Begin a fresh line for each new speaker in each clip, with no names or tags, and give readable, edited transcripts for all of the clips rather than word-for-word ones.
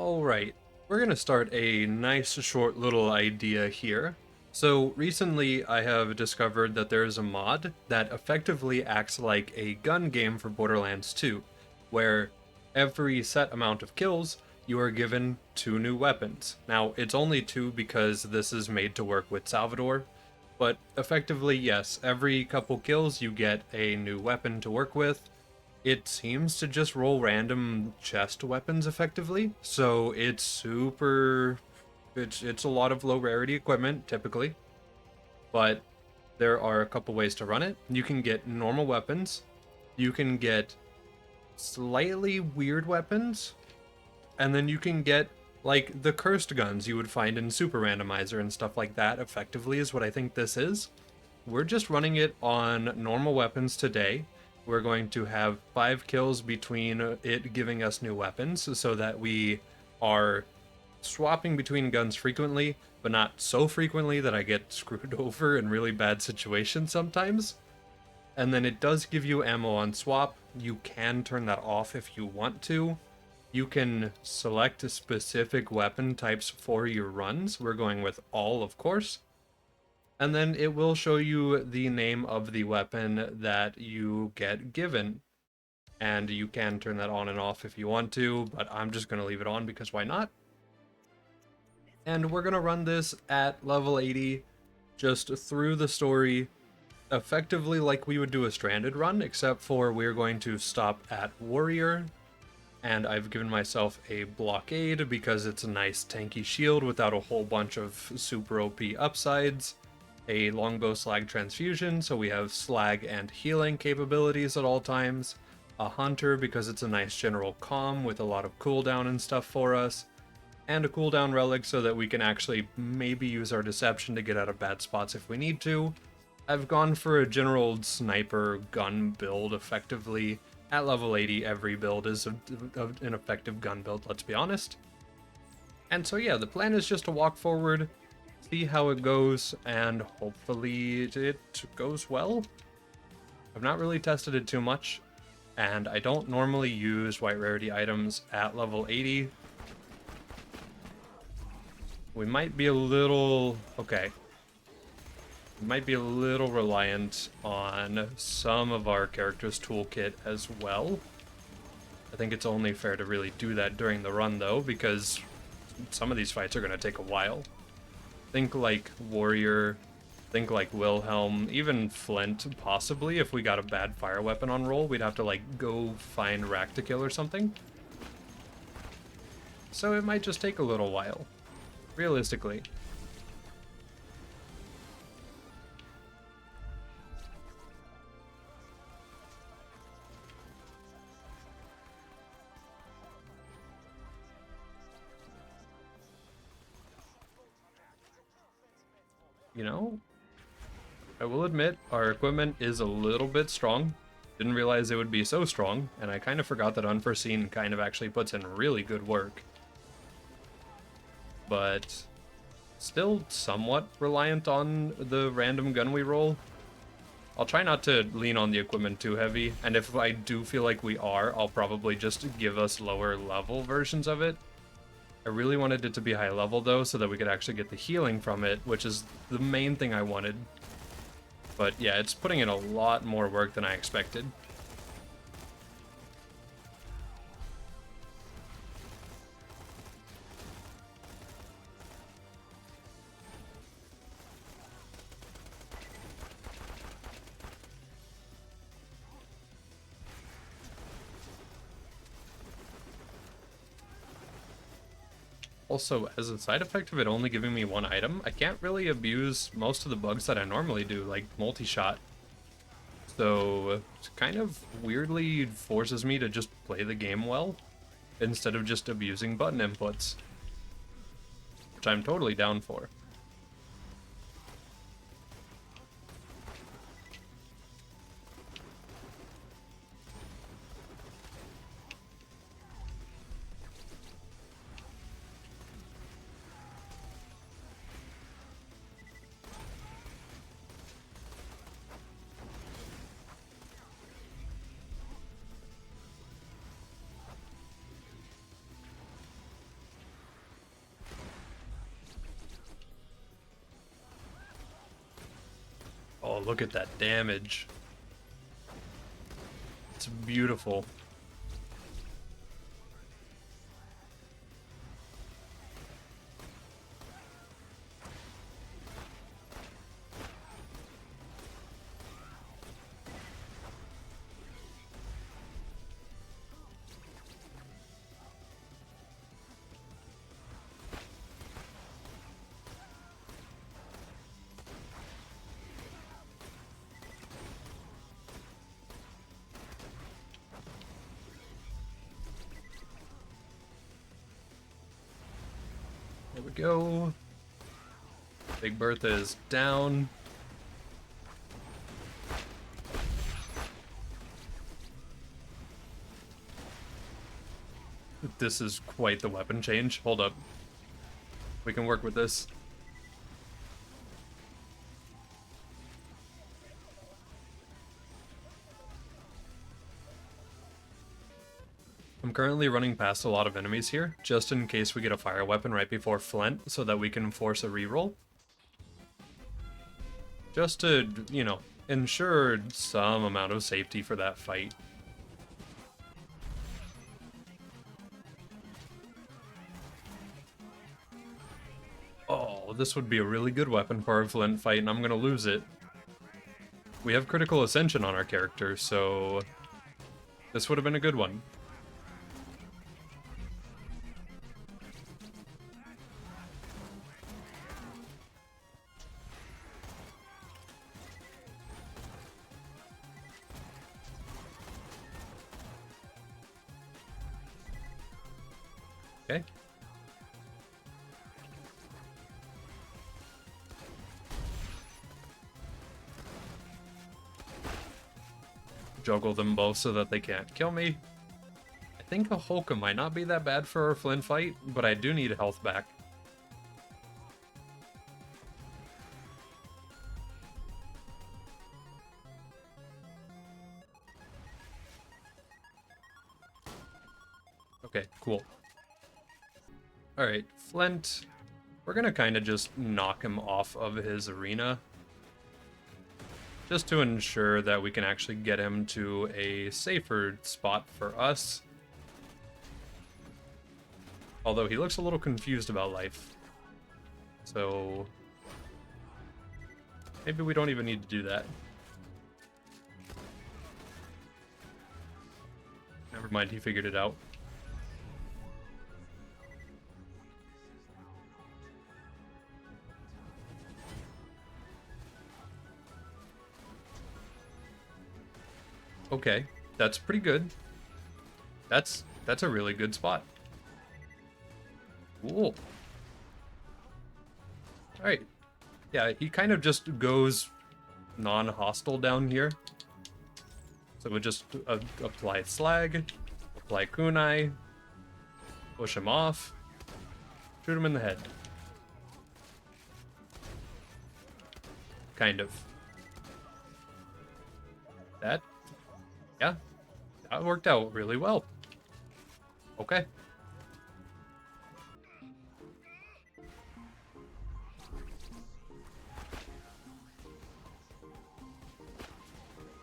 Alright, we're gonna start a nice short little idea here. So recently I have discovered that there is a mod that effectively acts like a gun game for Borderlands 2, where every set amount of kills you are given 2 new weapons. Now it's only 2 because this is made to work with Salvador, but effectively yes, every couple kills you get a new weapon to work with. It seems to just roll random chest weapons effectively, so it's super. It's a lot of low rarity equipment typically, but there are a couple ways to run it. You can get normal weapons, you can get slightly weird weapons, and then you can get like the cursed guns you would find in Super Randomizer and stuff like that. Effectively, is what I think this is. We're just running it on normal weapons today. We're going to have 5 kills between it giving us new weapons so that we are swapping between guns frequently, but not so frequently that I get screwed over in really bad situations sometimes. And then it does give you ammo on swap. You can turn that off if you want to. You can select specific weapon types for your runs. We're going with all, of course. And then it will show you the name of the weapon that you get given. And you can turn that on and off if you want to, but I'm just going to leave it on because why not? And we're going to run this at level 80, just through the story, effectively like we would do a Stranded run, except for we're going to stop at Warrior. And I've given myself a Blockade because it's a nice tanky shield without a whole bunch of super OP upsides. A Longbow Slag Transfusion, so we have slag and healing capabilities at all times. A Hunter because it's a nice general calm with a lot of cooldown and stuff for us. And a cooldown relic so that we can actually maybe use our deception to get out of bad spots if we need to. I've gone for a general sniper gun build effectively. At level 80, every build is an effective gun build, let's be honest. And so yeah, the plan is just to walk forward, see how it goes, and hopefully it goes well. I've not really tested it too much, and I don't normally use white rarity items at level 80. We might be a little... okay. We might be a little reliant on some of our character's toolkit as well. I think it's only fair to really do that during the run, though, because some of these fights are going to take a while. Think like Warrior, think like Wilhelm, even Flint, possibly. If we got a bad fire weapon on roll, we'd have to, like, go find Rack to kill or something. So it might just take a little while. Realistically. You know, I will admit our equipment is a little bit strong. Didn't realize it would be so strong, and I kind of forgot that Unforeseen kind of actually puts in really good work. But still somewhat reliant on the random gun we roll. I'll try not to lean on the equipment too heavy, and if I do feel like we are, I'll probably just give us lower level versions of it. I really wanted it to be high level though, so that we could actually get the healing from it, which is the main thing I wanted. But yeah, it's putting in a lot more work than I expected. Also, as a side effect of it only giving me 1 item, I can't really abuse most of the bugs that I normally do, like multi-shot. So, it kind of weirdly forces me to just play the game well, instead of just abusing button inputs. Which I'm totally down for. Oh, look at that damage. It's beautiful. There we go. Big Bertha is down. This is quite the weapon change. Hold up. We can work with this. I'm currently running past a lot of enemies here, just in case we get a fire weapon right before Flint, so that we can force a reroll. Just to, you know, ensure some amount of safety for that fight. Oh, this would be a really good weapon for our Flint fight, and I'm gonna lose it. We have critical ascension on our character, so this would have been a good one. Okay. Juggle them both so that they can't kill me. I think a Holka might not be that bad for our Flint fight, but I do need health back. Okay, cool. Alright, Flint. We're gonna kind of just knock him off of his arena. Just to ensure that we can actually get him to a safer spot for us. Although he looks a little confused about life. So maybe we don't even need to do that. Never mind, he figured it out. Okay, that's pretty good. That's a really good spot. Cool. Alright. Yeah, he kind of just goes non-hostile down here. So we just apply Slag, apply Kunai, push him off, shoot him in the head. Kind of. Yeah, that worked out really well. Okay.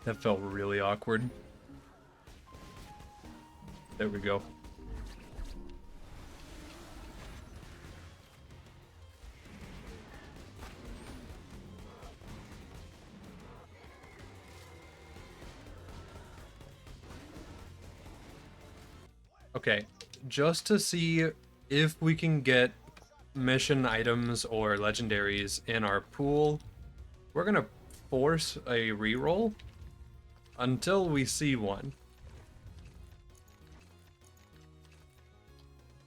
That felt really awkward. There we go. Okay, just to see if we can get mission items or legendaries in our pool, we're gonna force a reroll until we see one.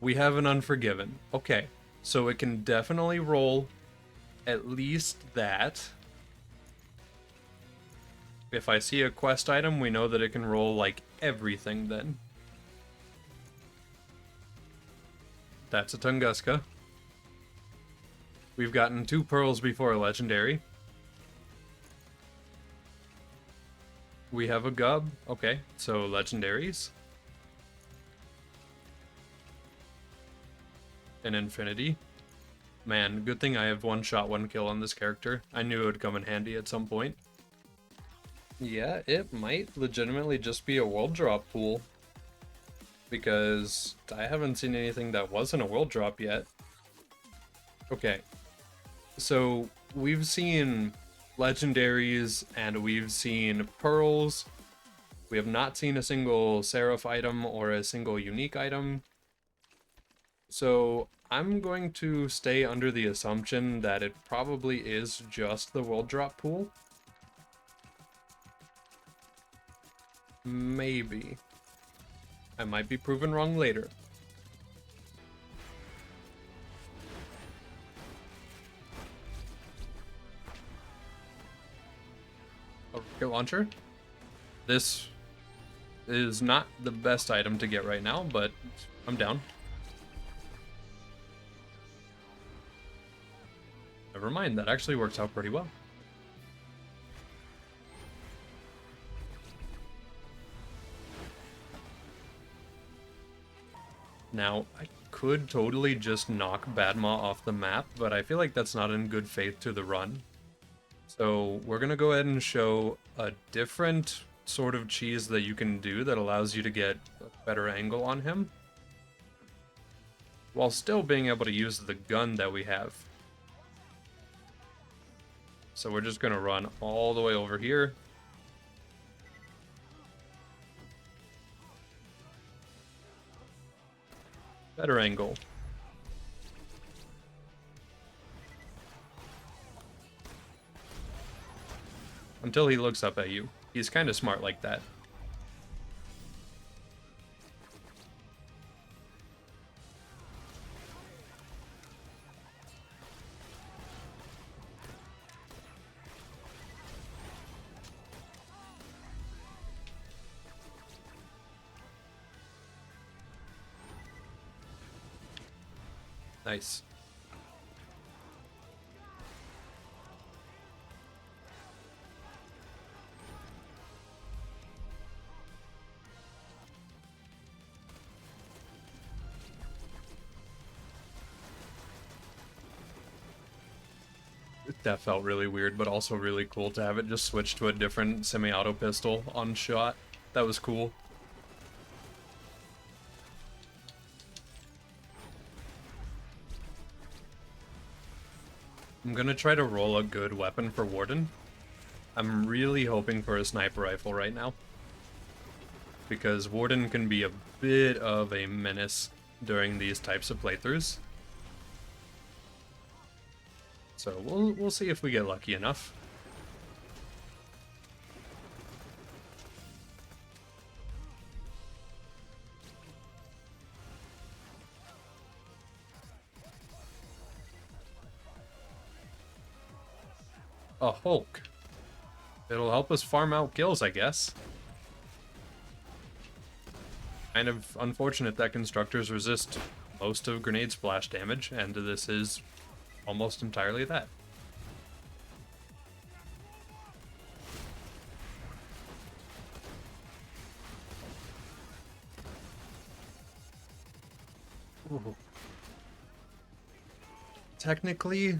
We have an Unforgiven. Okay, so it can definitely roll at least that. If I see a quest item, we know that it can roll like everything then. That's a Tunguska. We've gotten 2 pearls before a legendary. We have a Gub. Okay, so legendaries. An Infinity. Man, good thing I have 1 shot, 1 kill on this character. I knew it would come in handy at some point. Yeah, it might legitimately just be a world drop pool, because I haven't seen anything that wasn't a world drop yet. Okay, so we've seen legendaries and we've seen pearls. We have not seen a single Seraph item or a single unique item. So I'm going to stay under the assumption that it probably is just the world drop pool. Maybe. I might be proven wrong later. A rocket launcher. This is not the best item to get right now, but I'm down. Never mind, that actually works out pretty well. Now, I could totally just knock Badma off the map, but I feel like that's not in good faith to the run. So we're gonna go ahead and show a different sort of cheese that you can do that allows you to get a better angle on him, while still being able to use the gun that we have. So we're just gonna run all the way over here. Better angle. Until he looks up at you. He's kind of smart like that. Nice. That felt really weird, but also really cool to have it just switch to a different semi-auto pistol on shot. That was cool. I'm gonna try to roll a good weapon for Warden. I'm really hoping for a sniper rifle right now, because Warden can be a bit of a menace during these types of playthroughs. So we'll see if we get lucky enough. A Hulk. It'll help us farm out kills, I guess. Kind of unfortunate that constructors resist most of grenade splash damage, and this is almost entirely that. Ooh. Technically,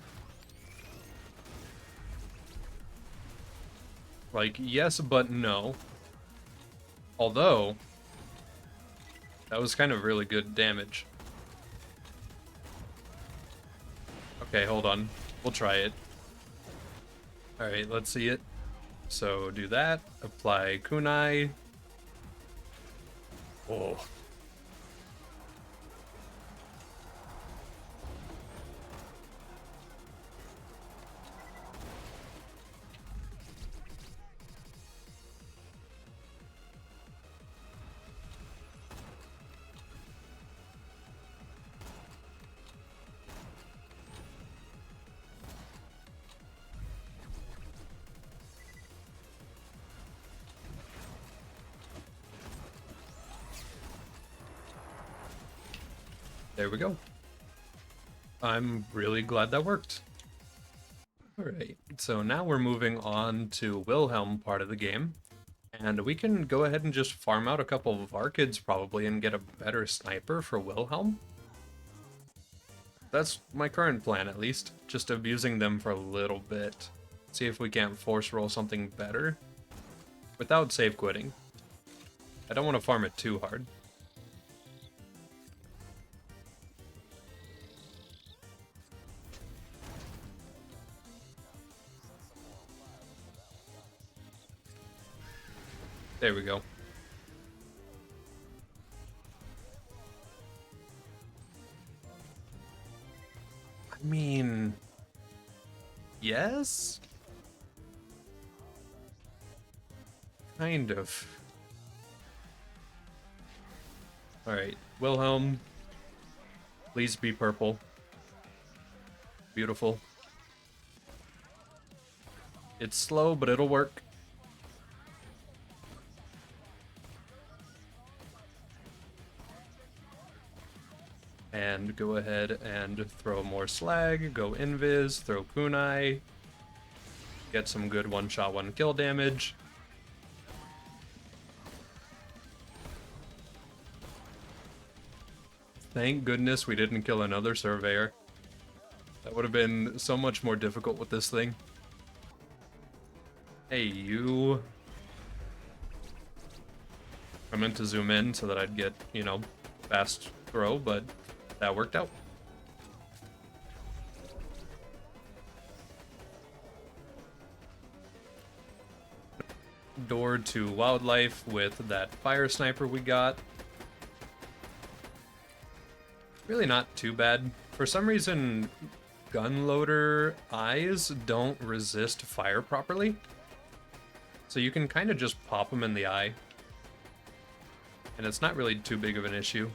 like, yes, but no. Although, that was kind of really good damage. Okay, hold on. We'll try it. Alright, let's see it. So do that. Apply kunai. Oh. There we go. I'm really glad that worked. Alright, so now we're moving on to Wilhelm part of the game. And we can go ahead and just farm out a couple of Arkids probably and get a better sniper for Wilhelm. That's my current plan, at least. Just abusing them for a little bit. See if we can't force roll something better. without save quitting. I don't want to farm it too hard. There we go. I mean, yes? Kind of. Alright, Wilhelm, please be purple. Beautiful. It's slow, but it'll work. And go ahead and throw more slag, go invis, throw kunai, get some good one-shot, one-kill damage. Thank goodness we didn't kill another surveyor. That would have been so much more difficult with this thing. Hey, you. I meant to zoom in so that I'd get, you know, fast throw, but that worked out. Door to wildlife with that fire sniper we got. Really not too bad. For some reason, gun loader eyes don't resist fire properly. So you can kind of just pop them in the eye. And it's not really too big of an issue.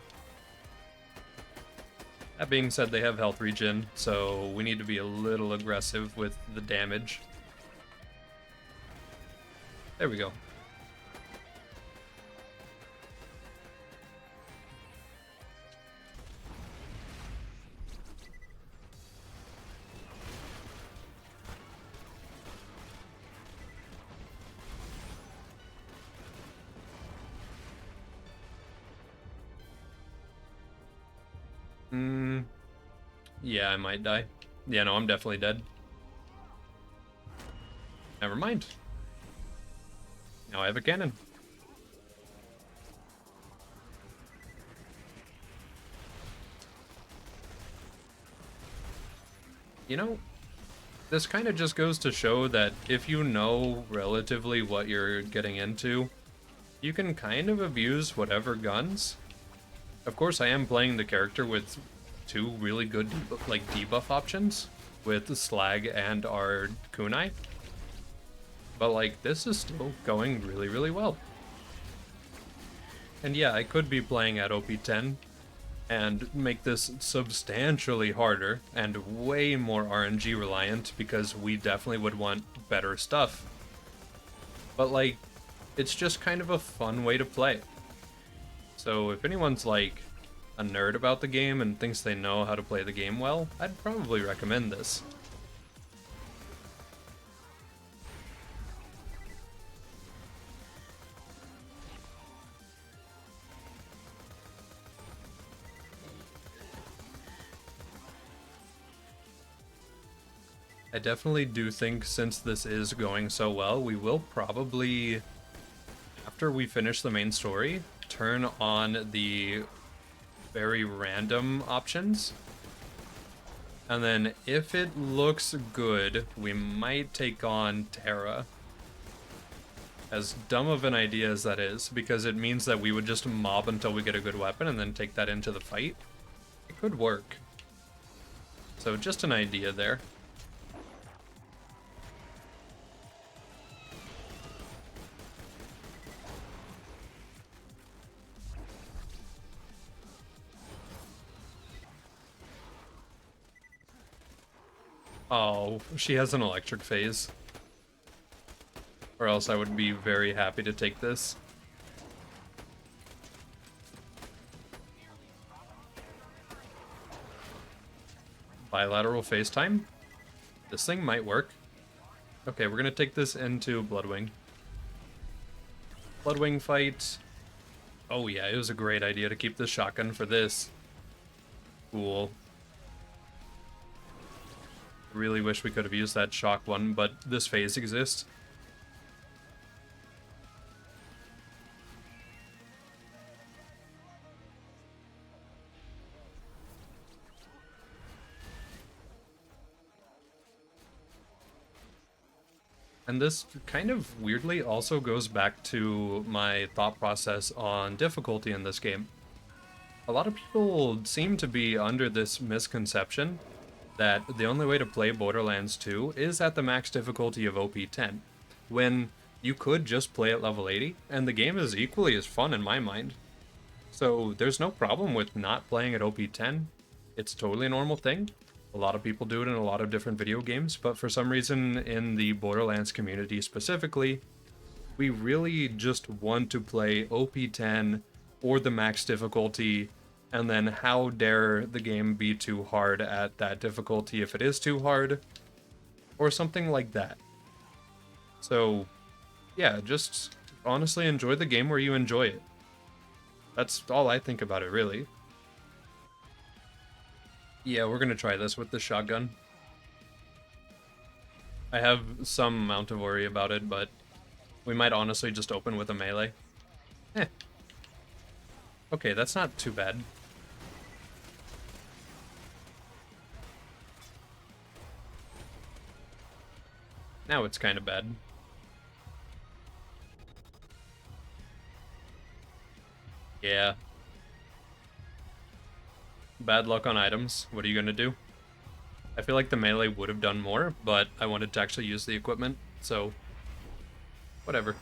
That being said, they have health regen, so we need to be a little aggressive with the damage. There we go. Yeah, I might die. Yeah, no, I'm definitely dead. Never mind. Now I have a cannon. You know, this kind of just goes to show that if you know relatively what you're getting into, you can kind of abuse whatever guns. Of course, I am playing the character with two really good debuff options with Slag and our Kunai. But like, this is still going really, really well. And yeah, I could be playing at OP10 and make this substantially harder and way more RNG reliant because we definitely would want better stuff. But like, it's just kind of a fun way to play. So if anyone's like a nerd about the game and thinks they know how to play the game well, I'd probably recommend this. I definitely do think since this is going so well, we will probably, after we finish the main story, turn on the very random options. And then if it looks good, we might take on Terra. As dumb of an idea as that is, because it means that we would just mob until we get a good weapon and then take that into the fight. It could work. So just an idea there. Oh, she has an electric phase. Or else I would be very happy to take this. Bilateral FaceTime? This thing might work. Okay, we're gonna take this into Bloodwing. Bloodwing fight. Oh yeah, it was a great idea to keep this shotgun for this. Cool. Really wish we could have used that shock one, but this phase exists. And this kind of weirdly also goes back to my thought process on difficulty in this game. A lot of people seem to be under this misconception that the only way to play Borderlands 2 is at the max difficulty of OP10, when you could just play at level 80, and the game is equally as fun in my mind. So there's no problem with not playing at OP10. It's totally a normal thing. A lot of people do it in a lot of different video games, but for some reason in the Borderlands community specifically, we really just want to play OP10 or the max difficulty, and then how dare the game be too hard at that difficulty if it is too hard, or something like that. So, yeah, just honestly enjoy the game where you enjoy it. That's all I think about it, really. Yeah, we're gonna try this with the shotgun. I have some amount of worry about it, but we might honestly just open with a melee. Eh. Okay, that's not too bad. Now it's kind of bad. Yeah. Bad luck on items. What are you gonna do? I feel like the melee would have done more, but I wanted to actually use the equipment, so whatever.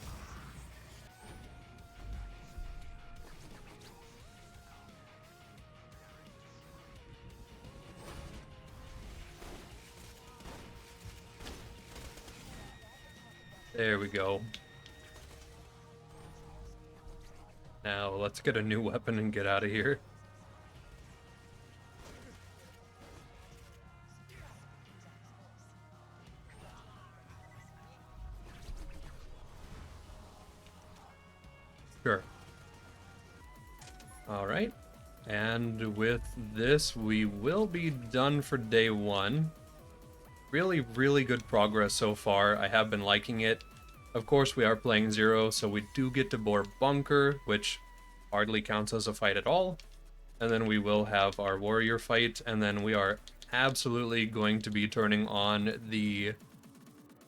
There we go. Now let's get a new weapon and get out of here. Sure. Alright. And with this, we will be done for day one. Really, really good progress so far. I have been liking it. Of course, we are playing Zero, so we do get to bore Bunker, which hardly counts as a fight at all. And then we will have our Warrior fight, and then we are absolutely going to be turning on the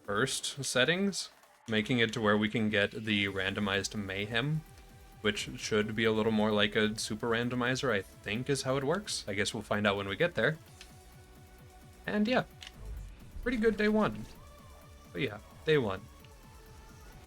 first settings, making it to where we can get the randomized Mayhem, which should be a little more like a super randomizer, I think is how it works. I guess we'll find out when we get there. And yeah, pretty good day one. But yeah, day one.